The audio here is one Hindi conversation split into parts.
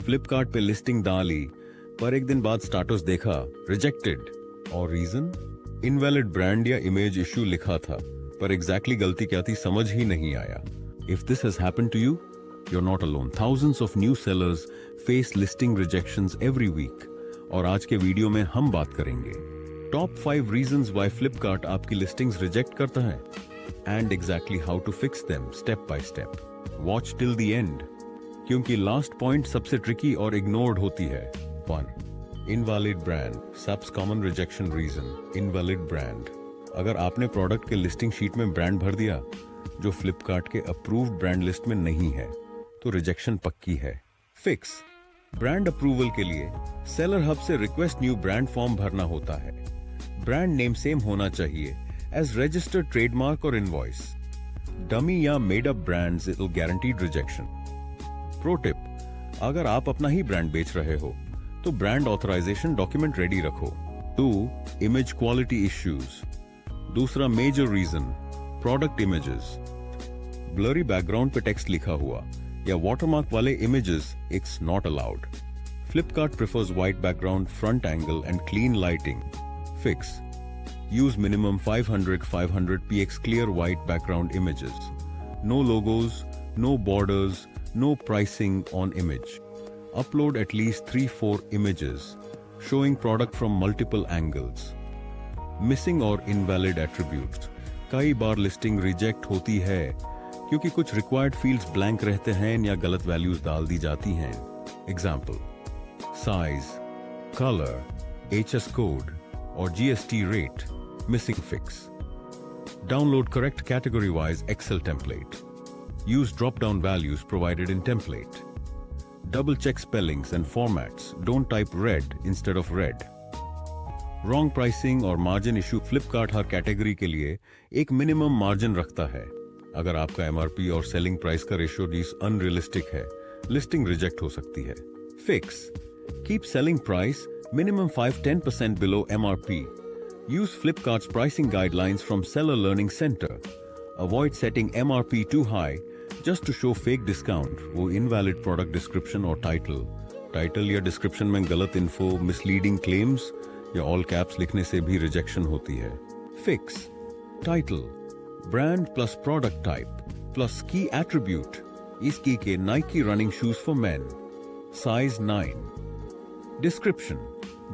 फ्लिपकार्ट पे लिस्टिंग डाली, पर एक दिन बाद स्टेटस देखा रिजेक्टेड, और रीजन इनवैलिड ब्रांड या इमेज इश्यू लिखा था, पर एग्जैक्टली गलती क्या थी समझ ही नहीं आया। If this has happened to you, you're not alone. Thousands of new sellers face listing rejections every week. और आज के वीडियो में हम बात करेंगे टॉप 5 reasons why Flipkart आपकी listings reject करता है and exactly how to fix them step by step. Watch till the end, क्योंकि लास्ट पॉइंट सबसे ट्रिकी और इग्नोर्ड होती है। 1. Invalid brand. सबसे common rejection reason invalid brand. अगर आपने प्रोडक्ट के लिस्टिंग शीट में ब्रांड भर दिया जो फ्लिपकार्ट के अप्रूव्ड ब्रांड लिस्ट में नहीं है, तो रिजेक्शन पक्की है। फिक्स। ब्रांड अप्रूवल के लिए सेलर हब से रिक्वेस्ट न्यू ब्रांड फॉर्म भरना होता है। ब्रांड नेम सेम होना चाहिए एज रजिस्टर्ड ट्रेडमार्क और इनवॉइस। डमी या made up brands it will guaranteed rejection. Pro tip, अगर आप अपना ही ब्रांड बेच रहे हो तो ब्रांड ऑथराइजेशन डॉक्यूमेंट रेडी रखो। 2. Image quality issues. दूसरा major reason product images. Blurry background पे टेक्स्ट लिखा हुआ या watermark वाले images, it's not allowed. Flipkart prefers white background, front angle and clean lighting. Fix. Use minimum 500 px clear white background images. No logos, no borders, no pricing on image. Upload at least 3-4 images showing product from multiple angles. Missing or invalid attributes. कई बार listing reject होती है क्योंकि कुछ रिक्वायर्ड फील्ड्स ब्लैंक रहते हैं या गलत वैल्यूज डाल दी जाती हैं। Example, size, colour, HS code और GST rate missing. Fix. Download correct category wise excel template. Use drop down values provided in template. Double check spellings and formats, don't type red instead of red. Wrong pricing और मार्जिन इशू। फ्लिपकार्ट हर कैटेगरी के लिए एक मिनिमम मार्जिन रखता है। अगर आपका MRP और सेलिंग प्राइस का रेशियो अनरियलिस्टिक है, लिस्टिंग रिजेक्ट हो सकती है। Fix. Keep selling price minimum 5-10% below MRP. Use Flipkart's pricing guidelines from Seller Learning Center. Avoid setting MRP too high just to show fake discount. वो invalid product description और टाइटल या डिस्क्रिप्शन में गलत इन्फो, मिसलीडिंग क्लेम्स या ऑल कैप्स लिखने से भी रिजेक्शन होती है। Fix. Title brand plus product type plus key attribute is key ke Nike running shoes for men, size 9. Description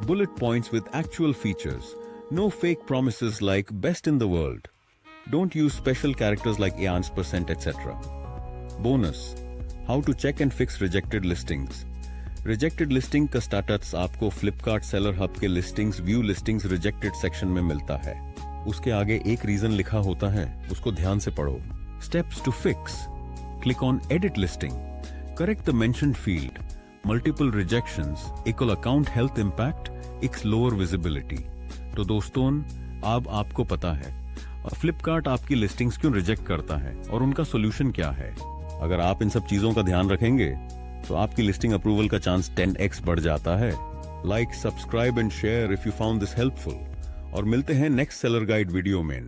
bullet points with actual features, no fake promises like best in the world. Don't use special characters like %, etc. Bonus, how to check and fix rejected listings. Rejected listing का status आपको Flipkart Seller Hub के listings view listings rejected section में मिलता है। उसके आगे एक रीजन लिखा होता है, उसको ध्यान से पढ़ो। Steps to fix. Click on edit listing, correct the mentioned field. Multiple rejections equal account health impact x lower visibility. तो दोस्तों, अब आपको पता है फ्लिपकार्ट आपकी लिस्टिंग्स क्यों रिजेक्ट करता है और उनका सोल्यूशन क्या है। अगर आप इन सब चीजों का ध्यान रखेंगे तो आपकी लिस्टिंग अप्रूवल का चांस 10x बढ़ जाता है। Like, subscribe and share if you found this helpful, और मिलते हैं नेक्स्ट सेलर गाइड वीडियो में।